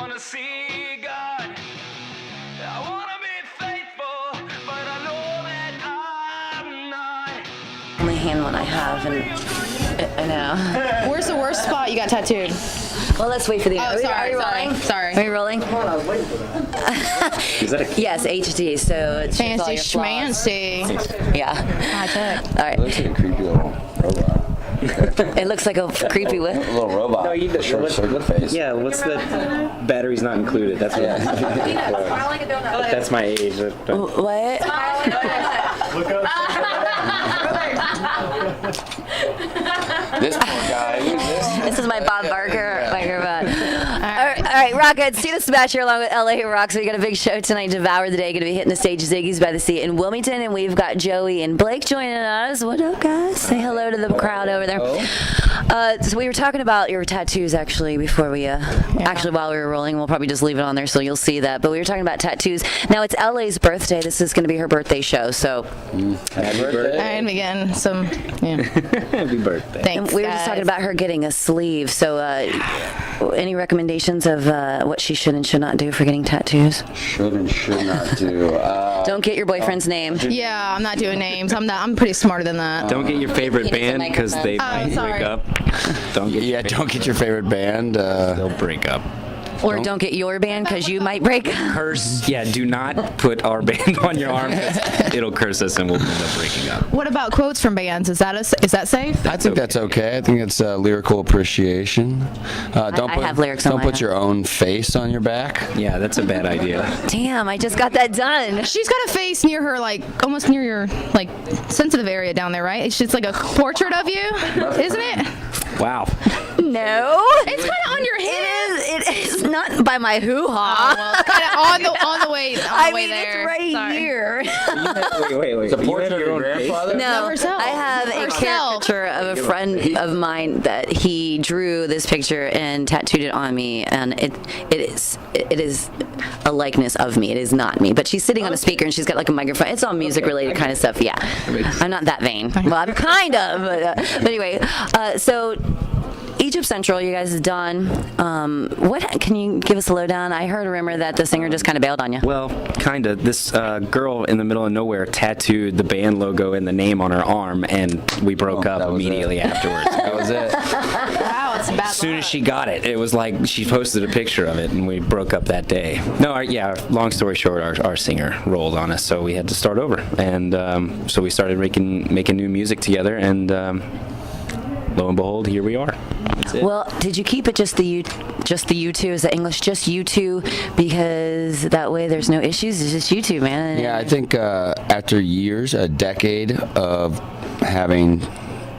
wanna see God. I wanna be faithful, but I know that I'm not. Only hand one I have, and I know. Where's the worst spot you got tattooed? Well, let's wait for the. Oh, sorry. Are you rolling? Sorry. Are you rolling? Come on, I was waiting for that. Is that a Yes, HD. So it's just all Fancy your flaws. schmancy. Yeah. High tech. All right. It looks like a creepy little robot. It looks like a creepy A what? little robot. No, you short what- circuit face. Yeah, what's the battery's not included? That's what. That's my age. What? This poor guy. Who's this? This is my Bob Barker microphone. All right, Rocket, see the smash here along with LA Rocks. We got a big show tonight, Devour the Day, going to be hitting the stage, Ziggy's by the Sea in Wilmington, and we've got Joey and Blake joining us. What up, guys? Say hello to the crowd over there. So we were talking about your tattoos, actually, before we, actually, while we were rolling. We'll probably just leave it on there so you'll see that. But we were talking about tattoos. Now, it's LA's birthday. This is going to be her birthday show, so. Happy birthday. And again, some, Happy birthday. thanks, We were just talking about her getting a sleeve. So, any recommendations of what she should and should not do for getting tattoos? Should and should not do. Don't get your boyfriend's name. Yeah, I'm not doing names. I'm pretty smarter than that. Don't get your favorite He needs a band because they microphone. might Sorry. break up. Don't get. Yeah, don't get your favorite band. They'll break up. Or don't get your band because you might break. Curse. Yeah, do not put our band on your arm. 'Cause it'll curse us and we'll end up breaking up. What about quotes from bands? Is that safe? I think that's okay. I think it's lyrical appreciation. Don't I put, have lyrics on Don't mine. put your own face on your back. Yeah, that's a bad idea. Damn, I just got that done. She's got a face near her, like almost near your like sensitive area down there, right? It's just like a portrait of you, isn't it? Wow. No. It's kind of on your head. It is not by my hoo-ha. Well, kind of on the way I way mean, there. it's right Sorry. here. Wait. It's a You portrait have of your your own face? grandfather? No, Of herself. I have a Herself. caricature of a friend of mine that he drew this picture and tattooed it on me, and it is a likeness of me. It is not me, but she's sitting on a speaker and she's got like a microphone. It's all music related kind of stuff. Yeah, I'm not that vain. Well, I'm kind of, but anyway. So Egypt Central, you guys have done. What can you give us a lowdown? I heard a rumor that the singer just kind of bailed on you. Well, kind of. This girl in the middle of nowhere tattooed the band logo and the name on her arm, and we broke that up was immediately afterwards. That was it. Wow, it's bad. As soon as she got it, it was like she posted a picture of it, and we broke up that day. No, long story short, our singer rolled on us, so we had to start over. And so we started making new music together, and lo and behold, here we are. That's it. Well, did you keep it just the you two? Is that English just you two? Because that way there's no issues. It's just you two, man. Yeah, I think after years, a decade of having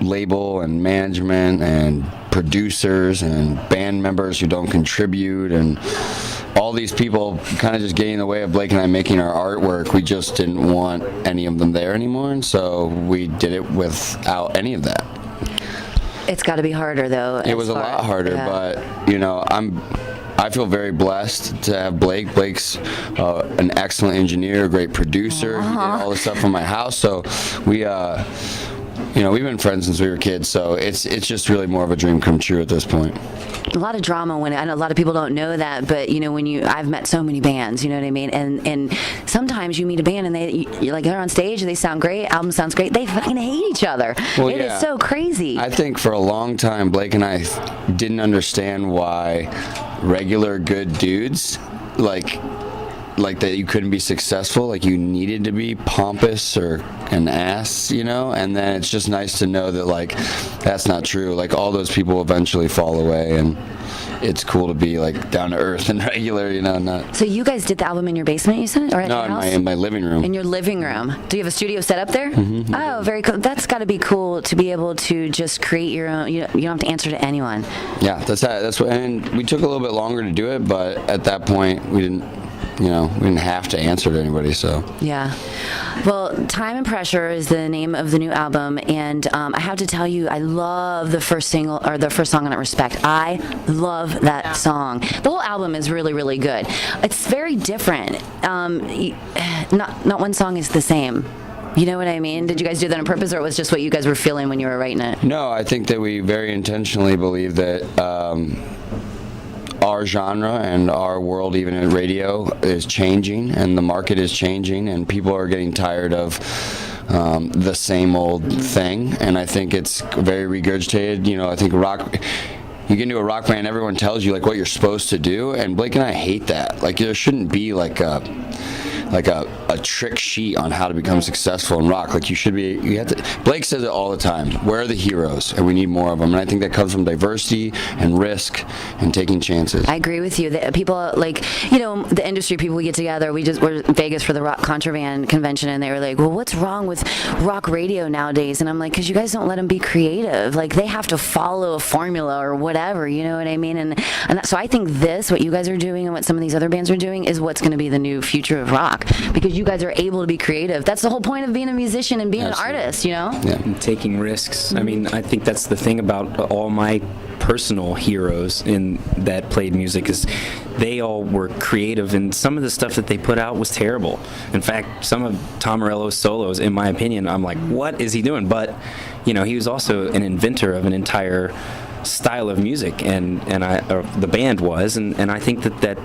label and management and producers and band members who don't contribute and all these people kind of just getting in the way of Blake and I making our artwork, we just didn't want any of them there anymore, and so we did it without any of that. It's got to be harder, though. It was a lot harder, but I feel very blessed to have Blake. Blake's an excellent engineer, a great producer. He did all the stuff from my house, so we've been friends since we were kids. So it's just really more of a dream come true at this point. A lot of drama when I know a lot of people don't know that, but I've met so many bands, you know what I mean, and sometimes you meet a band and they're on stage, they sound great, album sounds great, they fucking hate each other. It is so crazy. I think for a long time Blake and I didn't understand why regular good dudes like that you couldn't be successful, like you needed to be pompous or an ass, and then it's just nice to know that like that's not true. Like all those people eventually fall away, and it's cool to be like down to earth and regular, not. So you guys did the album in your basement, you said, or at your house? in my living room. In your living room. Do you have a studio set up there? Mm-hmm. Oh, very cool. That's got to be cool to be able to just create your own. You don't have to answer to anyone. Yeah, that's what. And we took a little bit longer to do it, but at that point we didn't have to answer to anybody, so. Yeah. Well, Time and Pressure is the name of the new album, and I have to tell you, I love the first single, or the first song on it, Respect. I love that song. The whole album is really, really good. It's very different. Not one song is the same. You know what I mean? Did you guys do that on purpose, or it was just what you guys were feeling when you were writing it? No, I think that we very intentionally believe that our genre and our world, even in radio, is changing, and the market is changing, and people are getting tired of the same old thing. And I think it's very regurgitated. You know, I think rock. You get into a rock band, everyone tells you like what you're supposed to do, and Blake and I hate that. Like, there shouldn't be like a trick sheet on how to become successful in rock. Like, you have to. Blake says it all the time. Where are the heroes? And we need more of them. And I think that comes from diversity and risk and taking chances. I agree with you. That people, like, you know, the industry people, we get together. We just were in Vegas for the Rock Contraband convention, and they were like, well, what's wrong with rock radio nowadays? And I'm like, because you guys don't let them be creative. Like, they have to follow a formula or whatever, you know what I mean? And so I think what you guys are doing and what some of these other bands are doing is what's going to be the new future of rock, because you guys are able to be creative. That's the whole point of being a musician and being Absolutely. an artist, you know? Yeah. And taking risks. I mean, I think that's the thing about all my personal heroes that played music, is they all were creative, and some of the stuff that they put out was terrible. In fact, some of Tom Morello's solos, in my opinion, I'm like, what is he doing? But, you know, he was also an inventor of an entire style of music, and the band was, and I think that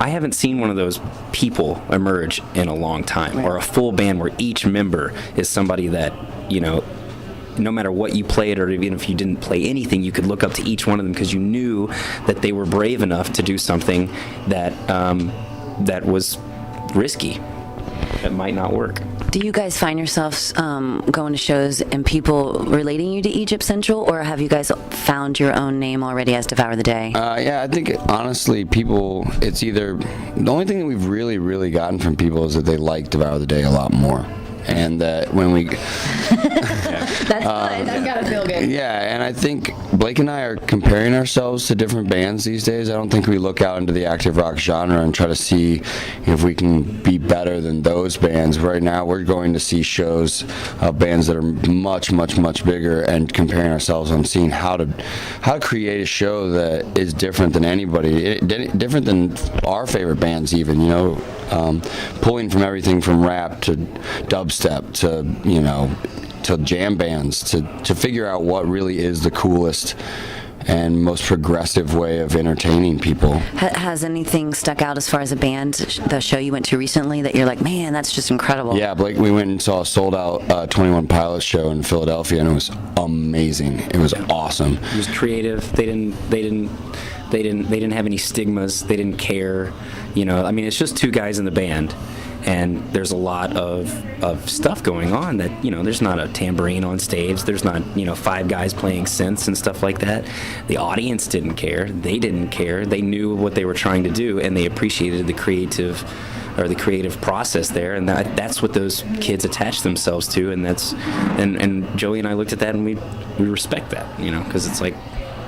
I haven't seen one of those people emerge in a long time, or a full band where each member is somebody that, you know, no matter what you played, or even if you didn't play anything, you could look up to each one of them because you knew that they were brave enough to do something that was risky, that might not work. Do you guys find yourselves going to shows and people relating you to Egypt Central, or have you guys found your own name already as Devour the Day? Yeah, I think honestly, people, it's either, the only thing that we've really, really gotten from people is that they like Devour the Day a lot more. And that when we... That's good. That's gotta feel good. Yeah, and I think Blake and I are comparing ourselves to different bands these days. I don't think we look out into the active rock genre and try to see if we can be better than those bands. Right now, we're going to see shows of bands that are much, much, much bigger, and comparing ourselves on seeing how to create a show that is different than anybody, different than our favorite bands even, you know, pulling from everything from rap to dubstep to, you know, to jam bands, to figure out what really is the coolest and most progressive way of entertaining people. Has anything stuck out as far as a band, the show you went to recently, that you're like, man, that's just incredible? Yeah, Blake, we went and saw a sold-out 21 Pilots show in Philadelphia, and it was amazing. It was awesome. It was creative. They didn't have any stigmas. They didn't care. You know, I mean, it's just two guys in the band, and there's a lot of stuff going on that, you know, there's not a tambourine on stage. There's not, you know, 5 guys playing synths and stuff like that. The audience didn't care. They didn't care. They knew what they were trying to do, and they appreciated the creative process there, and that's what those kids attach themselves to, and and Joey and I looked at that, and we respect that, you know, because it's like,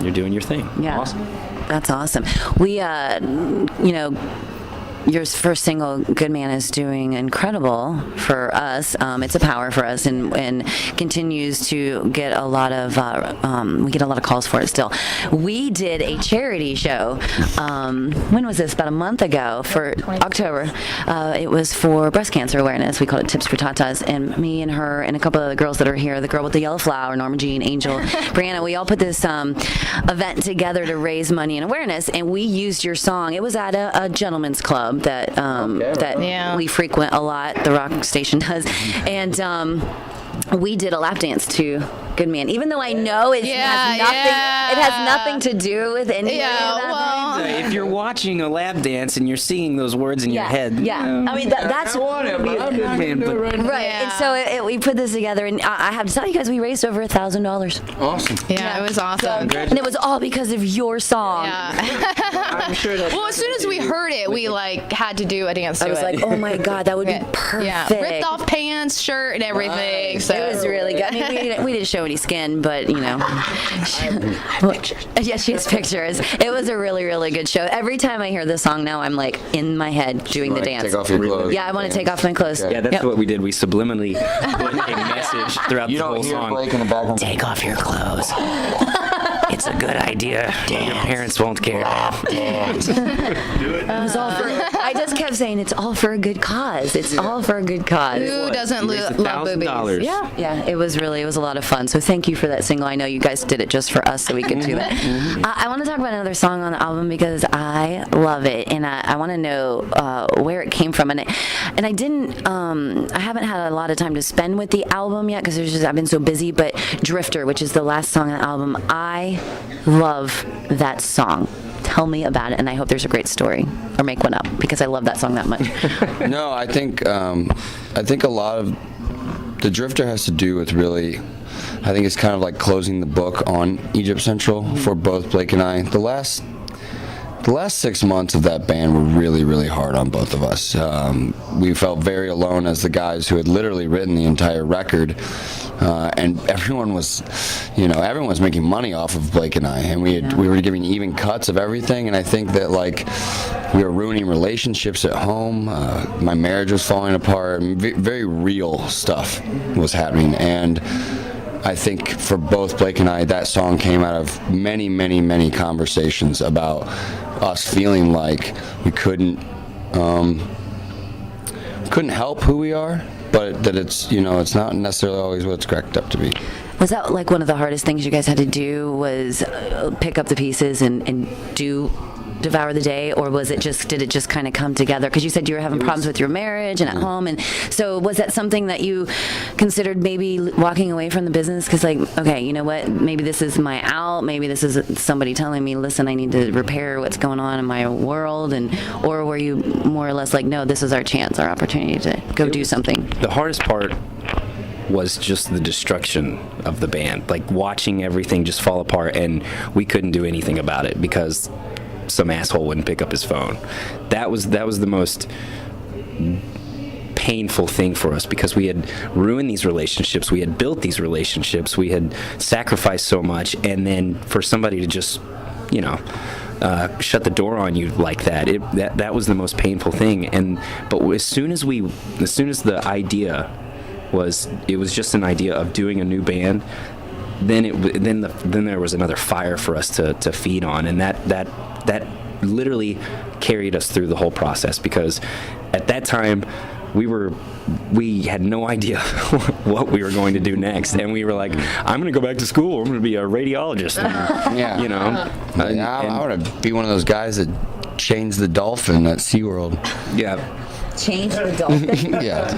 you're doing your thing. Yeah. Awesome. That's awesome. We, you know, your first single, Good Man, is doing incredible for us. It's a power for us, and continues to get a lot of we get a lot of calls for it still. We did a charity show. When was this? About a month ago, for October. It was for breast cancer awareness. We called it Tips for Tatas, and me and her and a couple of the girls that are here, the girl with the yellow flower, Norma Jean, Angel, Brianna, we all put this event together to raise money and awareness, and we used your song. It was at a gentleman's club that we frequent a lot, the rock station does, and we did a lap dance to Good Man, even though I know it has nothing to do with any of that. If you're watching a lap dance and you're singing those words in your head, I mean, that's what I'm not gonna do it right now. right. And so we put this together, and I have to tell you guys, we raised over $1,000. Awesome. Yeah, it was awesome. And it was all because of your song. Yeah. I'm sure that. Well, as soon as we heard it, we like had to do a dance to it. I was like, oh my God, that would be perfect. Yeah, ripped off pants, shirt, and everything. So it was really good. I mean, we didn't show any skin, but you know. Yeah, she has pictures. It was a really, really good show. Every time I hear this song now, I'm like in my head doing the dance. Take off your clothes. Yeah, I want to take off my clothes. Yeah, that's what we did. We subliminally put a message throughout the whole song. Blake in the background. Take off your clothes. It's a good idea. Your parents won't care. It was all for, I just kept saying it's all for a good cause. It's all for a good cause. Who doesn't love boobies? $1,000. Yeah, it was a lot of fun. So thank you for that single. I know you guys did it just for us so we could do that. I want to talk about another song on the album because I love it, and I want to know where it came from. And I didn't, I haven't had a lot of time to spend with the album yet because I've been so busy. But Drifter, which is the last song on the album, I love that song. Tell me about it, and I hope there's a great story, or make one up because I love that song that much. No, I think a lot of the Drifter has to do with really, I think it's kind of like closing the book on Egypt Central for both Blake and I. The last 6 months of that band were really, really hard on both of us. We felt very alone as the guys who had literally written the entire record, and everyone was making money off of Blake and I, and we were giving even cuts of everything. And I think that we were ruining relationships at home. My marriage was falling apart. Very real stuff was happening, and I think for both Blake and I, that song came out of many, many, many conversations about us feeling like we couldn't help who we are, but that it's not necessarily always what it's cracked up to be. Was that one of the hardest things you guys had to do? Was pick up the pieces and do Devour the Day, or did it just kind of come together? Because you said you were having problems with your marriage and at home, and so was that something that you considered maybe walking away from the business? Because okay, you know what? Maybe this is my out. Maybe this is somebody telling me, listen, I need to repair what's going on in my world, or were you more or less no, this is our chance, our opportunity to go do something? The hardest part was just the destruction of the band, watching everything just fall apart, and we couldn't do anything about it because some asshole wouldn't pick up his phone. That was the most painful thing for us, because we had ruined these relationships, we had built these relationships, we had sacrificed so much, and then for somebody to just shut the door on you like that was the most painful thing. But as soon as the idea was just an idea of doing a new band, then there was another fire for us to feed on, and that literally carried us through the whole process, because at that time we had no idea what we were going to do next, and we were like, I'm going to go back to school, I'm going to be a radiologist. Yeah. I want to be one of those guys that changed the dolphin at SeaWorld. Yeah. Change the dolphin? Yeah.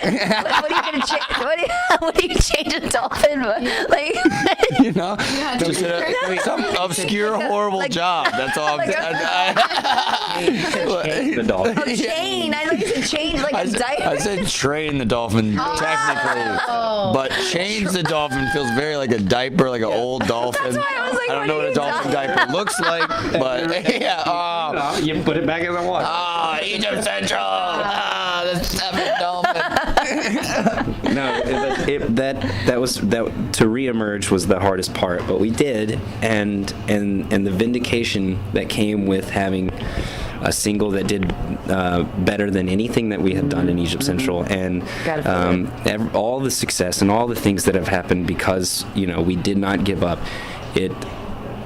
What are you gonna change? What do you change a dolphin? Just some obscure, horrible job. That's all. The dolphin. Chain. I thought you said change a diaper. I said train the dolphin technically, but change the dolphin feels very like a diaper, like an old dolphin. That's why I was I don't know what a dolphin diaper looks like, but yeah. You put it back in the water. Egypt Central. The seventh dolphin. No, that to reemerge was the hardest part, but we did, and the vindication that came with having a single that did better than anything that we had done in Egypt Central, and all the success and all the things that have happened because we did not give up.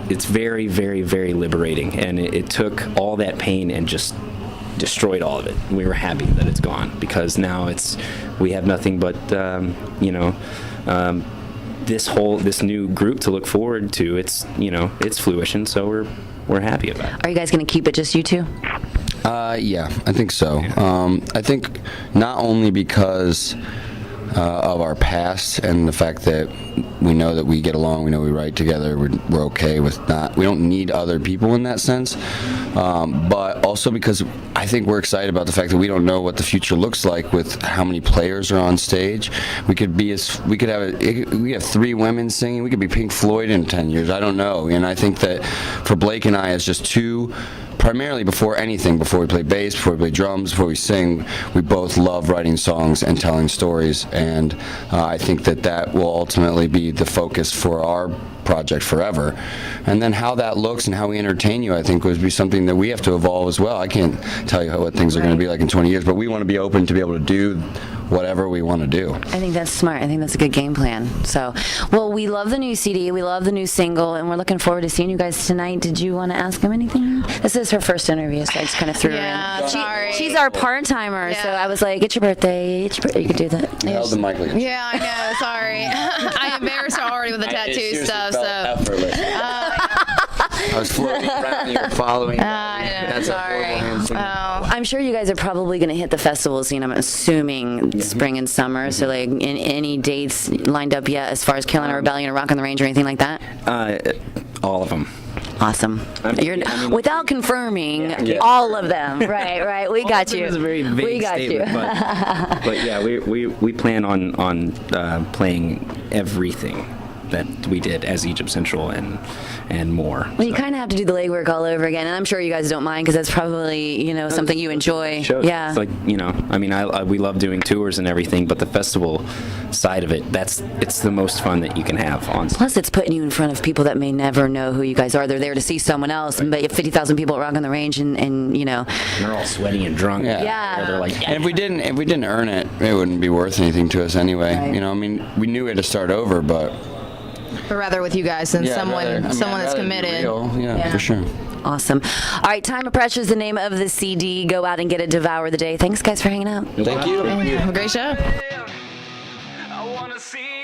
It's very, very, very liberating, and it took all that pain and just destroyed all of it. We were happy that it's gone, because now we have nothing but this new group to look forward to. It's fruition, so we're happy about it. Are you guys going to keep it just you two? Yeah, I think so. I think not only because of our past and the fact that we know that we get along, we know we write together, we're okay with we don't need other people in that sense, but also because I think we're excited about the fact that we don't know what the future looks like with how many players are on stage. We could have 3 women singing, we could be Pink Floyd in 10 years, I don't know. And I think that for Blake and I, as just two, primarily before we play bass, before we play drums, before we sing, we both love writing songs and telling stories, and I think that will ultimately be the focus for our project forever. And then how that looks and how we entertain you, I think, would be something that we have to evolve as well. I can't tell you what things are going to be like in 20 years, but we want to be open to be able to do whatever we want to do. I think that's smart. I think that's a good game plan. So, well, we love the new CD. We love the new single, and we're looking forward to seeing you guys tonight. Did you want to ask him anything? This is her first interview, so I just kind of threw her in. Sorry. She's our part-timer, so I was like, it's your birthday. It's your birthday. You could do that. You held the mic like Yeah, I know. Sorry. I embarrassed her already with the tattoo stuff. So. Effortless. I was floating around, you were following. That's sorry. I'm sure you guys are probably going to hit the festival scene. I'm assuming spring and summer. So, like, any dates lined up yet as far as Carolina Rebellion or Rock on the Range or anything like that? All of them. Awesome. Without confirming all of them. Right. We got you. It was a very vague we got statement, you. but yeah, we plan on playing everything that we did as Egypt Central and more. Well, you kind of have to do the legwork all over again, and I'm sure you guys don't mind because that's probably something you enjoy. Shows. Yeah. It's like I mean, we love doing tours and everything, but the festival side of it, it's the most fun that you can have on. Plus, it's putting you in front of people that may never know who you guys are. They're there to see someone else, but you have 50,000 people at Rock on the Range, and they're all sweaty and drunk. Yeah. They're like, and if we didn't earn it, it wouldn't be worth anything to us anyway. Right. I mean, we knew we had to start over, but rather with you guys than someone that's committed. Yeah, for sure. Awesome. All right, Time of Pressure is the name of the CD. Go out and get it. Devour the Day. Thanks, guys, for hanging out. Thank you. Have a great show. I wanna see